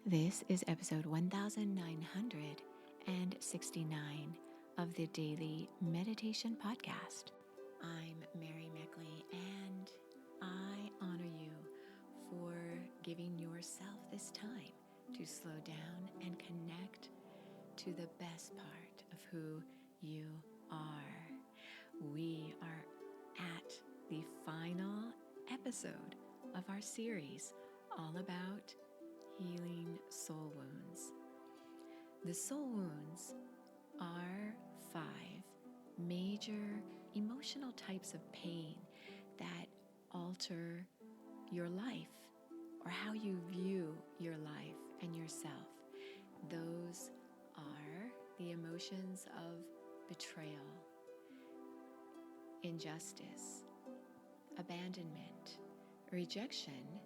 This is episode 1969 of the Daily Meditation Podcast. I'm Mary Meckley, and I honor you for giving yourself this time to slow down and connect to the best part of who you are. We are at the final episode of our series all about healing soul wounds. The soul wounds are 5 major emotional types of pain that alter your life or how you view your life and yourself. Those are the emotions of betrayal, injustice, abandonment, rejection,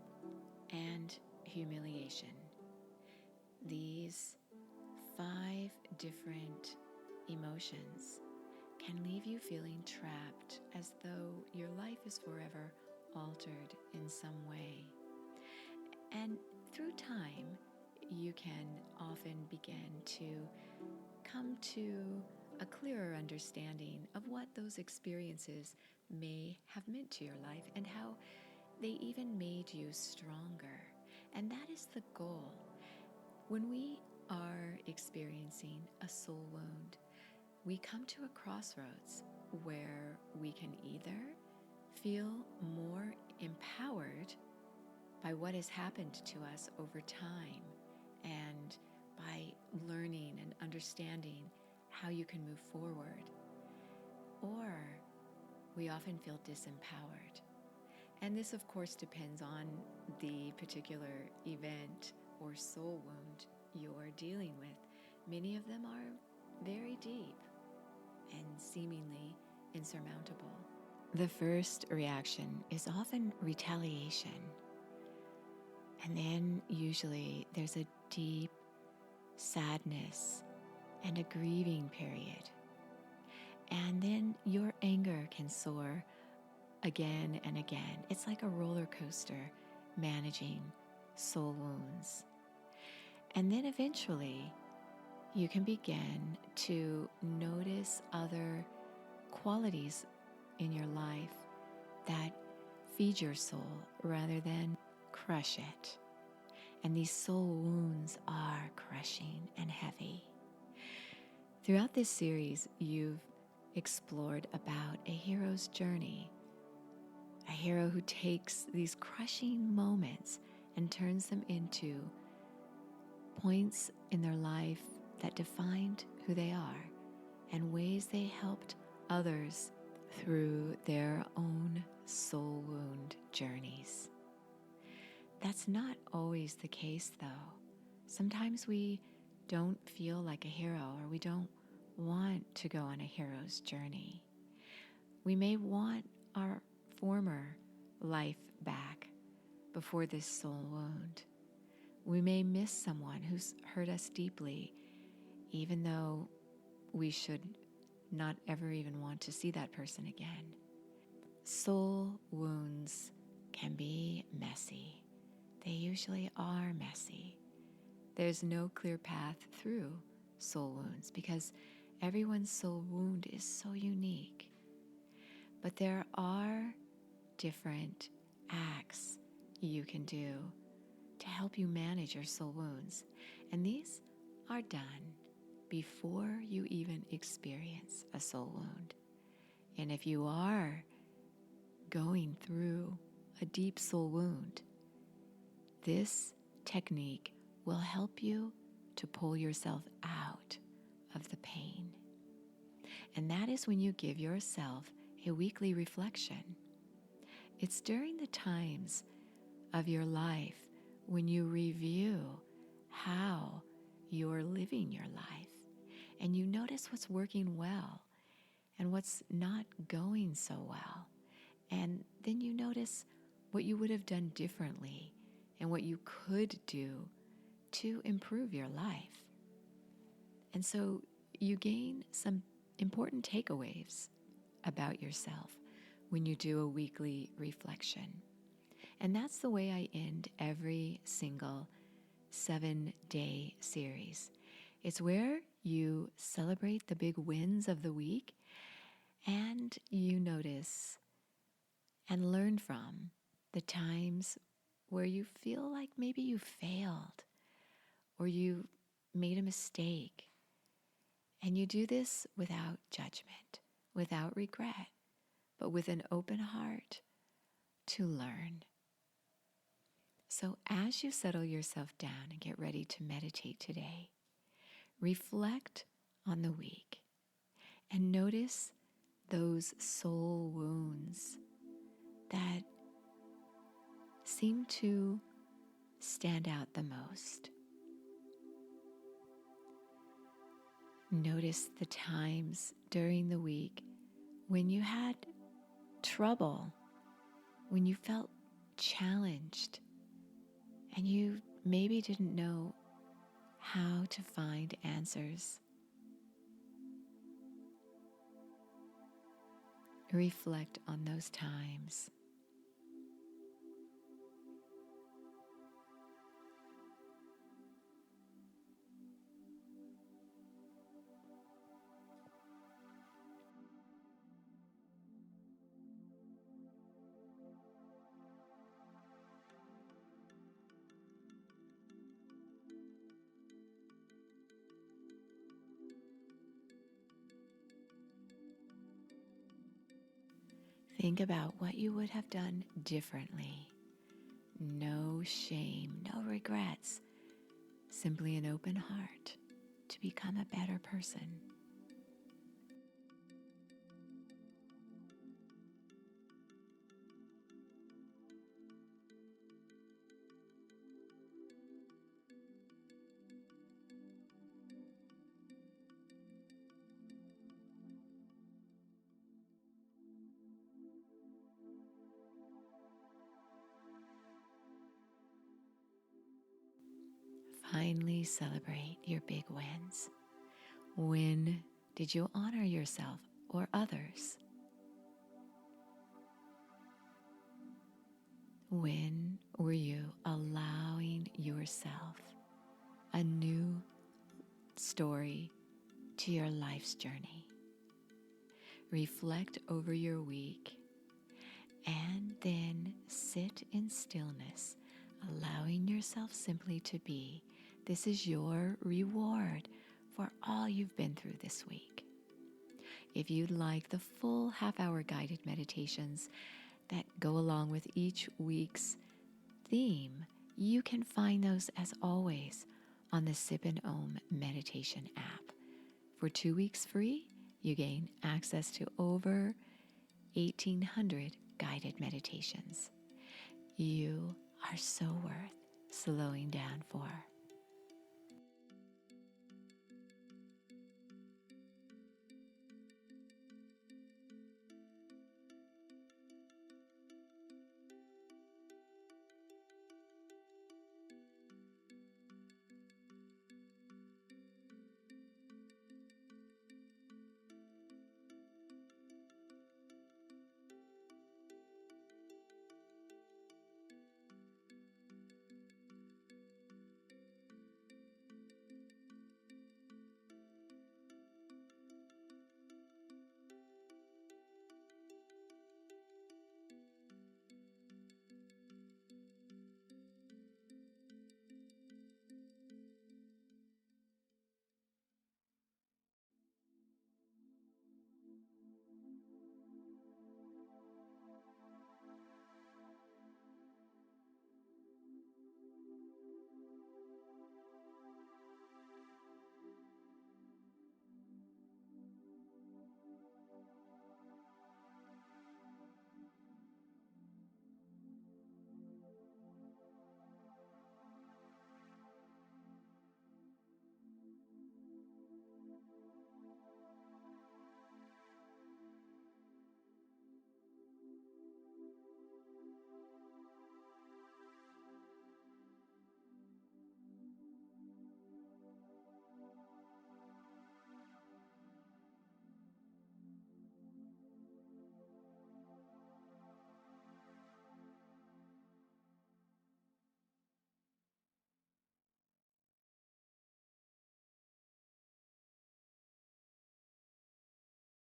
and humiliation. These 5 different emotions can leave you feeling trapped, as though your life is forever altered in some way. And through time, you can often begin to come to a clearer understanding of what those experiences may have meant to your life and how they even made you stronger. And that is the goal. When we are experiencing a soul wound, we come to a crossroads where we can either feel more empowered by what has happened to us over time and by learning and understanding how you can move forward, or we often feel disempowered. And this, of course, depends on the particular event or soul wound you're dealing with. Many of them are very deep and seemingly insurmountable. The first reaction is often retaliation. And then usually there's a deep sadness and a grieving period. And then your anger can soar again and again. It's like a roller coaster managing soul wounds. And then eventually you can begin to notice other qualities in your life that feed your soul rather than crush it. And these soul wounds are crushing and heavy. Throughout this series, you've explored about a hero's journey. A hero who takes these crushing moments and turns them into points in their life that defined who they are and ways they helped others through their own soul wound journeys. That's not always the case, though. Sometimes we don't feel like a hero, or we don't want to go on a hero's journey. We may want our former life back before this soul wound. We may miss someone who's hurt us deeply, even though we should not ever even want to see that person again. Soul wounds can be messy. They usually are messy. There's no clear path through soul wounds because everyone's soul wound is so unique. But there are different acts you can do to help you manage your soul wounds. And these are done before you even experience a soul wound. And if you are going through a deep soul wound, this technique will help you to pull yourself out of the pain. And that is when you give yourself a weekly reflection. It's during the times of your life when you review how you're living your life and you notice what's working well and what's not going so well. And then you notice what you would have done differently and what you could do to improve your life. And so you gain some important takeaways about yourself when you do a weekly reflection. And that's the way I end every single 7-day series. It's where you celebrate the big wins of the week and you notice and learn from the times where you feel like maybe you failed or you made a mistake. And you do this without judgment, without regret, but with an open heart to learn. So as you settle yourself down and get ready to meditate today, reflect on the week and notice those soul wounds that seem to stand out the most. Notice the times during the week when you had trouble, when you felt challenged, and you maybe didn't know how to find answers. Reflect on those times. Think about what you would have done differently. No shame, no regrets, simply an open heart to become a better person. Finally celebrate your big wins. When did you honor yourself or others? When were you allowing yourself a new story to your life's journey? Reflect over your week and then sit in stillness, allowing yourself simply to be. This is your reward for all you've been through this week. If you'd like the full half-hour guided meditations that go along with each week's theme, you can find those as always on the Sip and Om meditation app. For 2 weeks free, you gain access to over 1,800 guided meditations. You are so worth slowing down for.